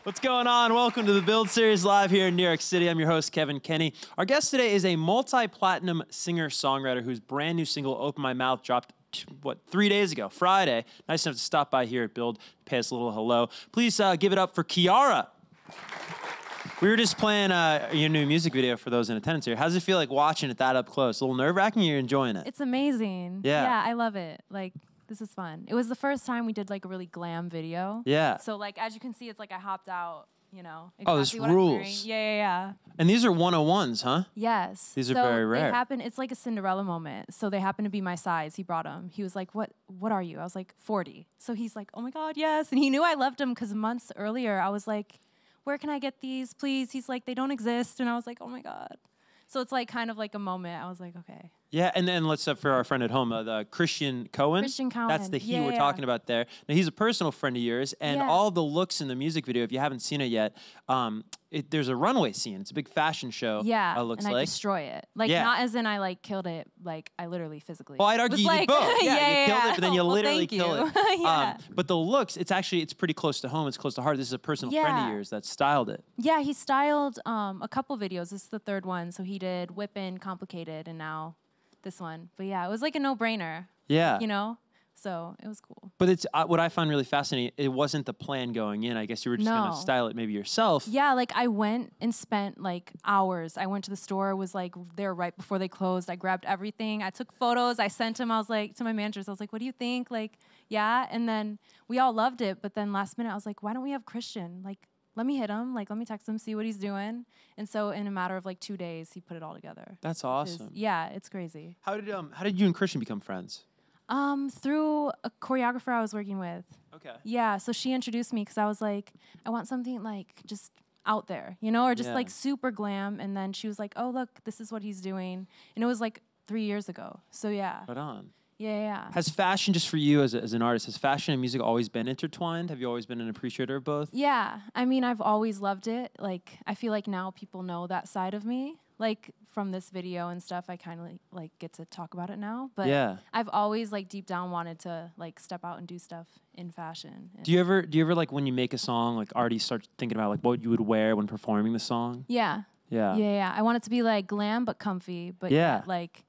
What's going on? Welcome to the Build Series live here in New York City. I'm your host, Kevin Kenny. Our guest today is a multi-platinum singer-songwriter whose brand new single, Open My Mouth, dropped, 3 days ago, Friday. Nice enough to stop by here at Build, pay us a little hello. Please give it up for Kiiara. We were just playing your new music video for those in attendance here. How does it feel like watching it that up close? A little nerve-wracking, or you're enjoying it? It's amazing. Yeah. Yeah, I love it. Like, this is fun. It was the first time we did like a really glam video. Yeah. So like, as you can see, it's like I hopped out, you know. Oh, this what I'm wearing. rules. Yeah. And these are 101s, huh? Yes. These are very rare. It's like a Cinderella moment. So they happen to be my size. He brought them. He was like, what are you? I was like, 40. So he's like, oh my God, yes. And he knew I loved them because months earlier, I was like, where can I get these, please? He's like, they don't exist. And I was like, oh my God. So it's like kind of like a moment. I was like, okay. Yeah, and then let's for our friend at home, the Christian Cohen. Christian Cohen. That's the he we're talking about there. Now, he's a personal friend of yours, and all the looks in the music video, if you haven't seen it yet, there's a runway scene. It's a big fashion show. Yeah, looks and like. I destroy it. Like, not as in I like killed it. Like, I literally physically. Well, I'd argue you did both. Yeah, you killed it, but then you literally killed it. Yeah. But the looks, it's pretty close to home. It's close to heart. This is a personal friend of yours that styled it. Yeah, he styled a couple videos. This is the third one. So he did Whippin', Complicated, and now this one. But yeah, it was like a no-brainer. Yeah. You know? So it was cool. But it's what I find really fascinating, it wasn't the plan going in. I guess you were just going to style it maybe yourself. Yeah, like I went and spent like hours. I went to the store, was like there right before they closed. I grabbed everything. I took photos. I sent them. I was like, to my managers, I was like, what do you think? Like, yeah. And then we all loved it. But then last minute, I was like, why don't we have Christian? Like, let me hit him. Like, let me text him, see what he's doing. And so in a matter of like 2 days, he put it all together. That's awesome. Yeah, it's crazy. How did you and Christian become friends? Through a choreographer I was working with. Okay. Yeah, so she introduced me because I was like, I want something like just out there, you know, or just like super glam. And then she was like, oh, look, this is what he's doing. And it was like 3 years ago. So yeah. Right on. Yeah. Has fashion, just for you as an artist, has fashion and music always been intertwined? Have you always been an appreciator of both? Yeah. I mean, I've always loved it. Like, I feel like now people know that side of me. Like, from this video and stuff, I kind of like get to talk about it now. But I've always like deep down wanted to like step out and do stuff in fashion. Do you ever like when you make a song, like already start thinking about like what you would wear when performing the song? Yeah. I want it to be like glam but comfy, but yet, like,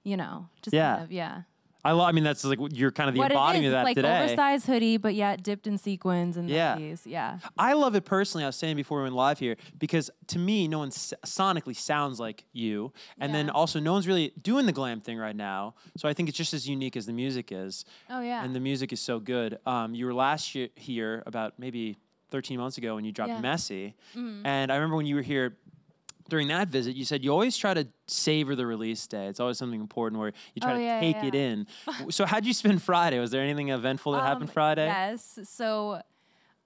you know, just kind of, I mean, that's like you're kind of the embodiment of that like today. Oversized hoodie, but yet dipped in sequins and these. Yeah. I love it personally. I was saying before we went live here, because to me, no one sonically sounds like you. And then also no one's really doing the glam thing right now. So I think it's just as unique as the music is. Oh, yeah. And the music is so good. You were last year here about maybe 13 months ago when you dropped Messy. Mm-hmm. And I remember when you were here, during that visit, you said you always try to savor the release day. It's always something important where you try to take it in. So how'd you spend Friday? Was there anything eventful that happened Friday? Yes. So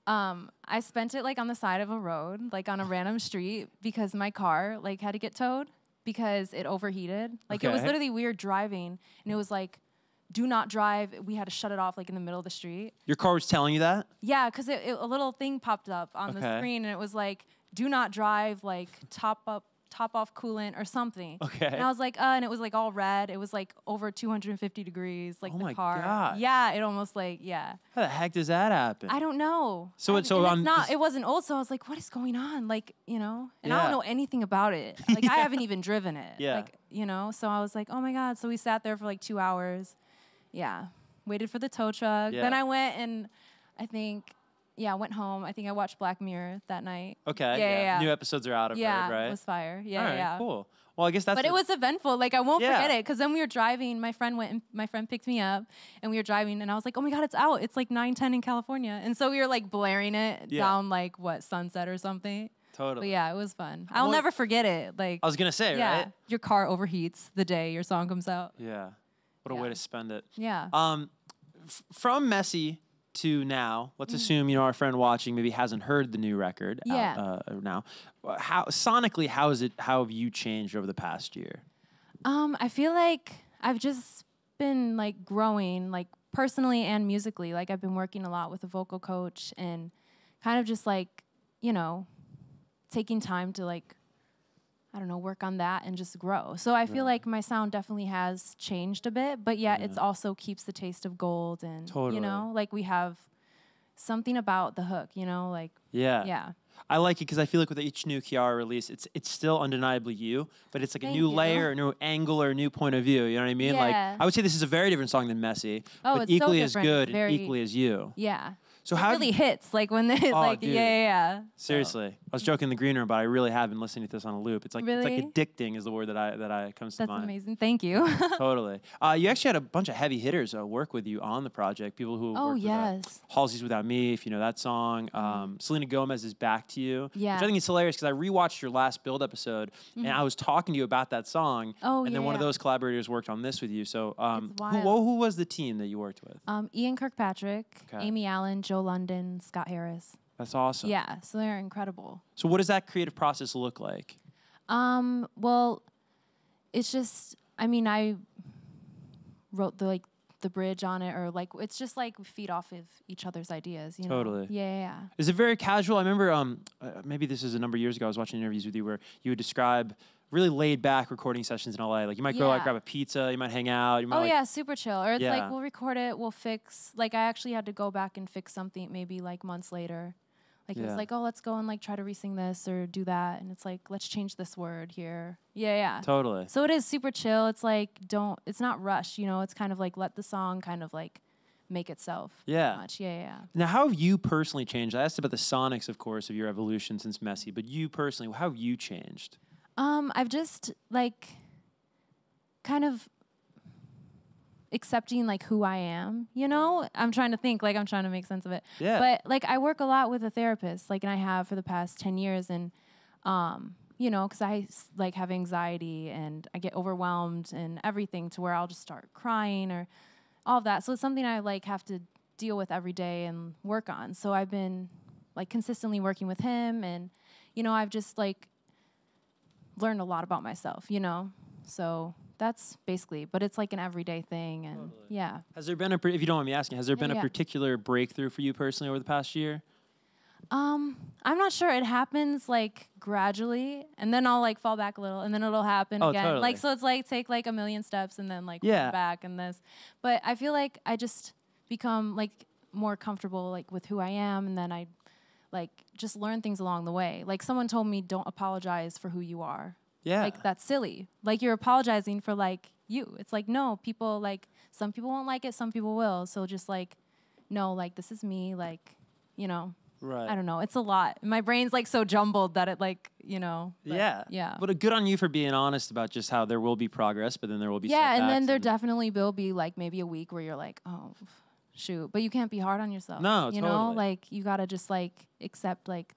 I spent it like on the side of a road, like on a random street, because my car like had to get towed because it overheated. Like it was literally weird driving, and it was like, do not drive. We had to shut it off like in the middle of the street. Your car was telling you that? Yeah, because a little thing popped up on the screen, and it was like, do not drive, like top off coolant or something. Okay. And I was like, and it was like all red. It was like over 250 degrees, like the car. Oh my God. Yeah, it almost like, How the heck does that happen? I don't know. It wasn't old, so I was like, what is going on? Like, you know, and I don't know anything about it. Like I haven't even driven it. Yeah. Like, you know, so I was like, oh my God. So we sat there for like 2 hours. Yeah. Waited for the tow truck. Yeah. Then I went and I went home. I think I watched Black Mirror that night. Okay. Yeah. New episodes are out of it, right? Yeah, it was fire. Yeah, all right, cool. Well, I guess that's. But it was eventful. Like I won't forget it because then we were driving. My friend picked me up, and we were driving, and I was like, oh my God, it's out. It's like 9:10 in California, and so we were like blaring it down like Sunset or something. Totally. But yeah, it was fun. I'll never forget it. Like I was gonna say, right? Your car overheats the day your song comes out. Yeah. What a way to spend it. Yeah. From Messy to now, let's assume, you know, our friend watching maybe hasn't heard the new record out, now. How sonically, how have you changed over the past year? I feel like I've just been like growing, like personally and musically. Like I've been working a lot with a vocal coach and kind of just like, you know, taking time to like, I don't know, work on that and just grow. So I feel like my sound definitely has changed a bit, but yet it's also keeps the taste of gold and, you know, like we have, something about the hook, you know, like Yeah. yeah. I like it because I feel like with each new Kiiara release, it's still undeniably you, but it's like a Thank new you. layer, a new angle, or a new point of view. You know what I mean? Like Yeah. I would say this is a very different song than Messy, Oh, but it's so equally as different. good Very, and equally as you. yeah. So It how really hits like when they Oh, like dude. yeah. So- Seriously, I was joking in the green room, but I really have been listening to this on a loop. It's like Really? addicting is the word that I comes to That's mind. amazing. Thank you. Totally. You actually had a bunch of heavy hitters work with you on the project. People who Oh, worked yes. with Halsey's Without Me, if you know that song. Selena Gomez's Back to You. Yeah. Which I think is hilarious because I rewatched your last Build episode and I was talking to you about that song. Oh, and then yeah, one of yeah. those collaborators worked on this with you. So It's wild. who was the team that you worked with? Ian Kirkpatrick, Okay. Amy Allen, Joe London, Scott Harris. That's awesome. Yeah, so they're incredible. So what does that creative process look like? Well, it's just I mean, I wrote the bridge on it, or like it's just like we feed off of each other's ideas, you know. Totally. Yeah. Is it very casual? I remember maybe this is a number of years ago. I was watching interviews with you where you would describe really laid back recording sessions in LA. Like you might go out, Yeah. grab a pizza, you might hang out, you might Oh like, yeah, super chill. Or it's Yeah. like we'll record it, we'll fix. Like I actually had to go back and fix something maybe like months later. Like it Yeah. was like, oh, let's go and like try to re-sing this or do that, and it's like let's change this word here. Yeah. Totally. So it is super chill. It's like it's not rushed, you know. It's kind of like let the song kind of like make itself. Yeah. Pretty much. Yeah. Now, how have you personally changed? I asked about the sonics, of course, of your evolution since Messy, but you personally, how have you changed? I've just like kind of accepting like who I am, you know? I'm trying to think, like I'm trying to make sense of it. Yeah. But like I work a lot with a therapist, like, and I have for the past 10 years, and you know, because like have anxiety and I get overwhelmed and everything to where I'll just start crying or all of that. So it's something I like have to deal with every day and work on. So I've been like consistently working with him, and you know, I've just like learned a lot about myself, you know? So that's basically, but it's like an everyday thing, and Totally. yeah. Has there been if you don't mind me asking, has there been a Yeah. particular breakthrough for you personally over the past year? I'm not sure. It happens like gradually, and then I'll like fall back a little, and then it'll happen Oh, again. totally. Like so, it's like take like a million steps, and then like Yeah. fall back and this. But I feel like I just become like more comfortable like with who I am, and then I like just learn things along the way. Like someone told me, don't apologize for who you are. Yeah. Like that's silly. Like you're apologizing for like you. It's like no, people like some people won't like it, some people will. So just like no, like this is me. Like you know. Right. I don't know. It's a lot. My brain's like so jumbled that it like, you know. But Yeah. But good on you for being honest about just how there will be progress, but then there will be yeah, and then setbacks there definitely will be like maybe a week where you're like, oh, shoot. But you can't be hard on yourself. No, you know, totally. like you gotta just like accept like,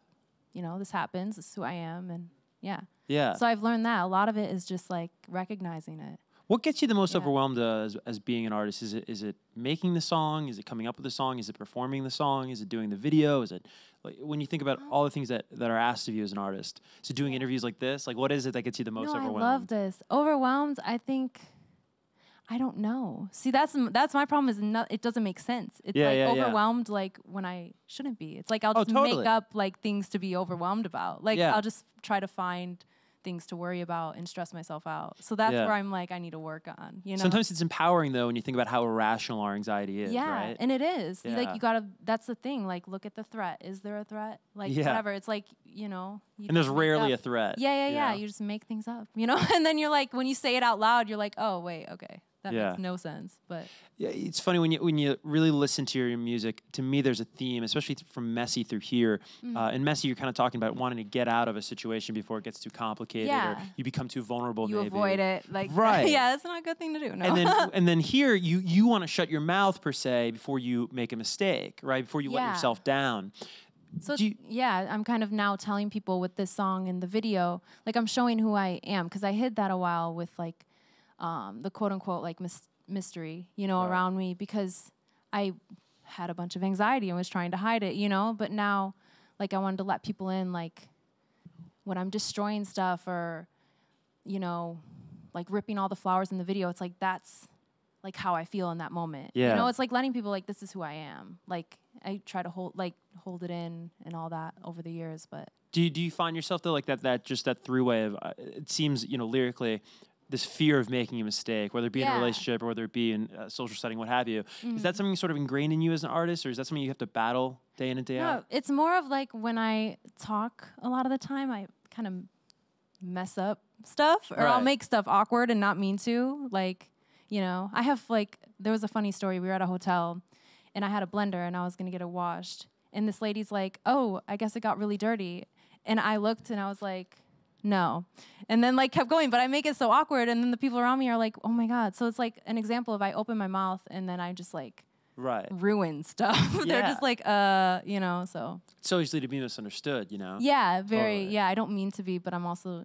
you know, this happens. This is who I am, and yeah. Yeah. So I've learned that a lot of it is just like recognizing it. What gets you the most Yeah. overwhelmed as being an artist? Is it making the song? Is it coming up with the song? Is it performing the song? Is it doing the video? Is it like when you think about all the things that are asked of you as an artist? So doing interviews like this, like what is it that gets you the most No, overwhelmed? I love this. Overwhelmed, I think. I don't know. See, that's my problem. Is it doesn't make sense. It's Yeah, like yeah, yeah. overwhelmed, like when I shouldn't be. It's like I'll Oh, just totally. make up like things to be overwhelmed about. Like Yeah. I'll just try to find things to worry about and stress myself out. So that's Yeah. where I'm like, I need to work on. You know. Sometimes it's empowering though when you think about how irrational our anxiety is, Yeah, right? and it is. Yeah. Like you gotta. That's the thing. Like look at the threat. Is there a threat? Like Yeah. whatever. It's like you know. You And there's just make rarely a up- threat. Yeah. You just make things up. You know. And then you're like, when you say it out loud, you're like, oh wait, okay, that Yeah. makes no sense. But Yeah, it's funny when you really listen to your music. To me, there's a theme, especially from Messy through here. In Messy, you're kind of talking about wanting to get out of a situation before it gets too complicated, or Yeah. you become too vulnerable. you maybe. avoid it. Like Right. yeah, that's not a good thing to do. No. And then here, you want to shut your mouth per se before you make a mistake, right? Before you let Yeah. yourself down. So Do you- yeah, I'm kind of now telling people with this song in the video, like I'm showing who I am, because I hid that a while with like the quote unquote like mystery, you know, Right. around me, because I had a bunch of anxiety and was trying to hide it, you know. But now, like I wanted to let people in, like when I'm destroying stuff or, you know, like ripping all the flowers in the video. It's like that's like how I feel in that moment. Yeah. You know, it's like letting people like this is who I am. Like I try to hold it in and all that over the years, but Do you find yourself though like that throughway of it seems lyrically this fear of making a mistake, whether it be in a Yeah. relationship or whether it be in a social setting, what have you. Is that something sort of ingrained in you as an artist, or is that something you have to battle day in and day No, out? it's more of like when I talk a lot of the time, I kind of mess up stuff, or I'll Right. make stuff awkward and not mean to. Like, I have like, there was a funny story. We were at a hotel and I had a blender and I was going to get it washed. And this lady's like, oh, I guess it got really dirty. And I looked and I was like, no. And then like kept going, but I make it so awkward. And then the people around me are like, oh my God. So it's like an example of I open my mouth and then I just like Right. ruin stuff. They're Yeah. just like, so. It's so easily to be misunderstood, Yeah, very, Totally. yeah, I don't mean to be, but I'm also,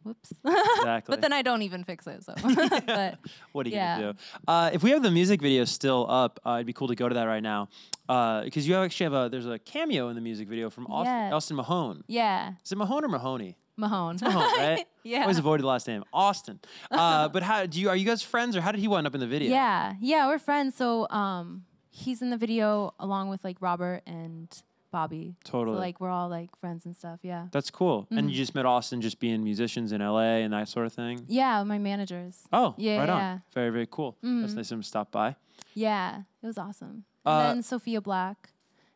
whoops. Exactly. But then I don't even fix it, so. But What are you yeah. gonna do? If we have the music video still up, it'd be cool to go to that right now, because you actually have there's a cameo in the music video from Yes. Austin Mahone. Yeah, Is it Mahone or Mahoney? Mahone. Mahone, right? Yeah. Always avoided the last name, Austin. But are you guys friends, or how did he wind up in the video? Yeah, we're friends. So he's in the video along with like Robert and Bobby. Totally. So like we're all like friends and stuff, yeah. That's cool. And you just met Austin just being musicians in LA and that sort of thing? Yeah, my managers. Oh, Yeah, right on. yeah. Very, very cool. That's nice of him to stop by. Yeah, it was awesome. And then Sophia Black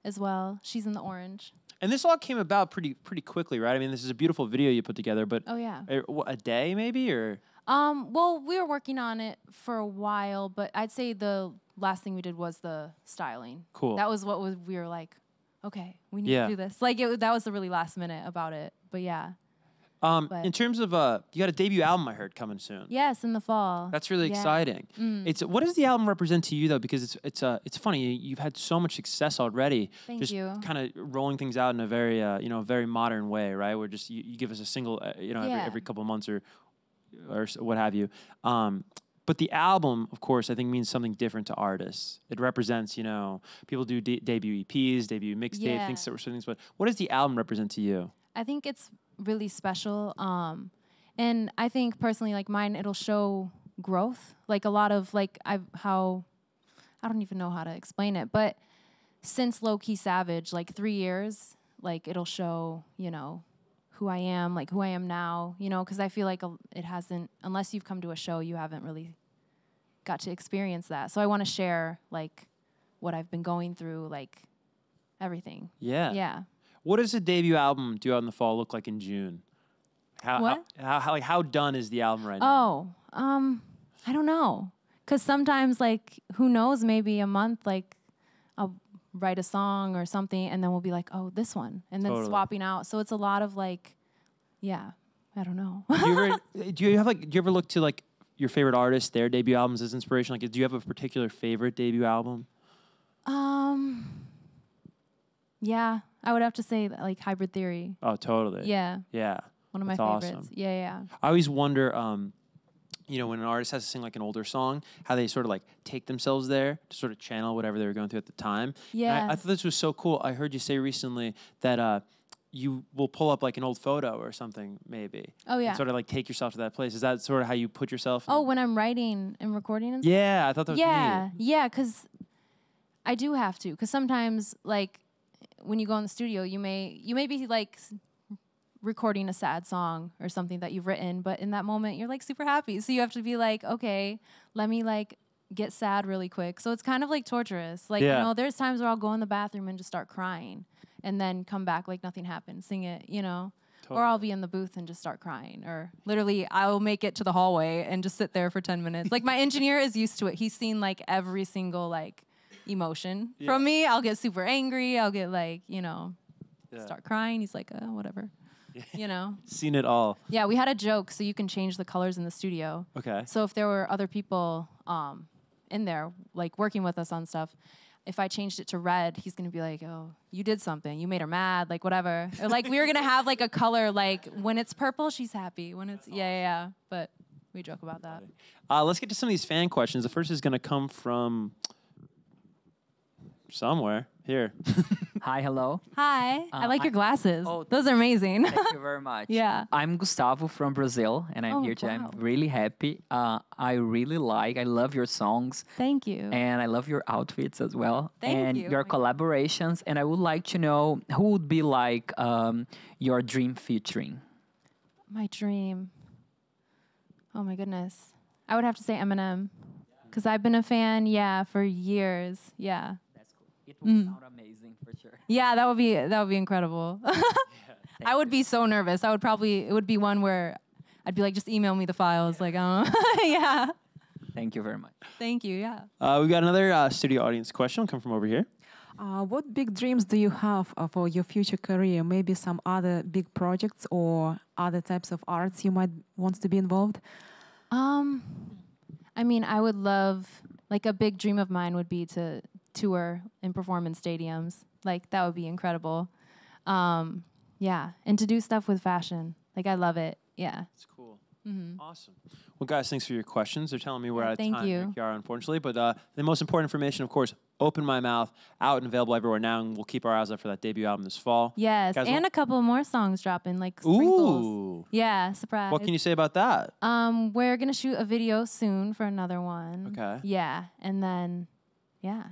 as well. She's in the orange. And this all came about pretty quickly, right? I mean, this is a beautiful video you put together, but Oh, yeah. a day maybe, or? Well, we were working on it for a while, but I'd say the last thing we did was the styling. Cool. That was we were like, okay, we need Yeah. to do this. Like that was the really last minute about it. But yeah. In terms of, you got a debut album I heard coming soon. Yes, in the fall. That's really Yeah. exciting. What does the album represent to you though? Because it's funny. You've had so much success already. Thank just you. kind of rolling things out in a very very modern way, right? Where just you give us a single Yeah. every couple of months or what have you. But the album, of course, I think means something different to artists. It represents, people do debut EPs, debut mixtape, Yeah. things sort of things. But what does the album represent to you? I think it's really special. And I think personally, like mine, it'll show growth. Like a lot of like I don't even know how to explain it, but since Low Key Savage, like 3 years, like it'll show, who I am, like who I am now, because I feel like it hasn't, unless you've come to a show, you haven't really got to experience that. So I want to share like what I've been going through, like everything. Yeah. Yeah. What does a debut album due out in the fall look like in June? What? How done is the album right now? Oh, I don't know. Because sometimes, like, who knows, maybe a month, like, I'll write a song or something, and then we'll be like, oh, this one. And then Totally. swapping out. So it's a lot of, like, yeah, I don't know. Do you ever look to like your favorite artists, their debut albums as inspiration? Like, do you have a particular favorite debut album? Yeah, I would have to say, like, Hybrid Theory. Oh, totally. Yeah, Yeah. one of my That's favorites. awesome. Yeah. I always wonder, when an artist has to sing like an older song, how they sort of like take themselves there to sort of channel whatever they were going through at the time. Yeah. And I thought this was so cool. I heard you say recently that you will pull up like an old photo or something, maybe. Oh, yeah. And sort of like take yourself to that place. Is that sort of how you put yourself? Oh, when I'm writing and recording and stuff? Yeah, I thought that was neat. Yeah, because I do have to. Because sometimes, like, when you go in the studio, you may be like recording a sad song or something that you've written, but in that moment you're like super happy. So you have to be like, okay, let me like get sad really quick. So it's kind of like torturous. Like, Yeah. there's times where I'll go in the bathroom and just start crying and then come back like nothing happened, sing it, Or I'll be in the booth and just start crying. Or literally I'll make it to the hallway and just sit there for 10 minutes. Like my engineer is used to it. He's seen like every single like emotion from me. I'll get super angry. I'll get like, start crying. He's like, whatever. Seen it all. Yeah, we had a joke, so you can change the colors in the studio. Okay. So if there were other people in there, like working with us on stuff, if I changed it to red, he's gonna be like, "Oh, you did something. You made her mad. Like whatever." Or like we were gonna have like a color, like when it's purple, she's happy. When it's yeah. But we joke about that. Let's get to some of these fan questions. The first is gonna come from somewhere here. Hi, hello. Hi, I like your glasses. oh, Those are amazing. Thank you very much. Yeah. I'm Gustavo from Brazil, and I'm Oh, here today. wow. I'm really happy. I love your songs, Thank you. and I love your outfits as well. Thank and you. your collaborations. And I would like to know who would be like your dream featuring. My dream. Oh my goodness. I would have to say Eminem. Because I've been a fan, for years. Yeah. That's cool. It will sound amazing for sure. Yeah, that would be incredible. I would be so nervous. It would be one where I'd be like, just email me the files. Like, I don't know. Yeah. Thank you very much. Thank you. Yeah. We've got another studio audience question. It'll come from over here. What big dreams do you have for your future career? Maybe some other big projects or other types of arts you might want to be involved? I mean, I would love, like a big dream of mine would be to tour and perform in stadiums. Like, that would be incredible. Yeah, and to do stuff with fashion. Like, I love it. Yeah. That's cool. Awesome. Well, guys, thanks for your questions. They're telling me we're out of thank time, you. Kiiara, unfortunately. But the most important information, of course, Open My Mouth, out and available everywhere now, and we'll keep our eyes out for that debut album this fall. Yes, Guys, and a couple more songs dropping, like sprinkles. Ooh. Yeah, surprise. What can you say about that? We're gonna shoot a video soon for another one. Okay. Yeah, and then,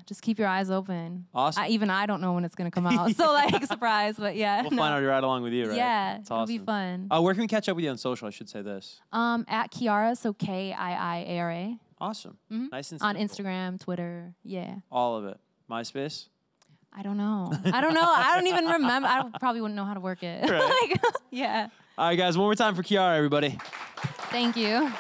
just keep your eyes open. Awesome. Even I don't know when it's gonna come out, so like surprise. But We'll find out right along with you, right? Yeah, That's awesome. it'll be fun. Where can we catch up with you on social? I should say this. At Kiiara, so Kiiara. Awesome. Nice and On simple. Instagram, Twitter, All of it. MySpace? I don't know. I don't even remember. I probably wouldn't know how to work it. Right. Yeah. All right, guys, one more time for Kiiara, everybody. Thank you.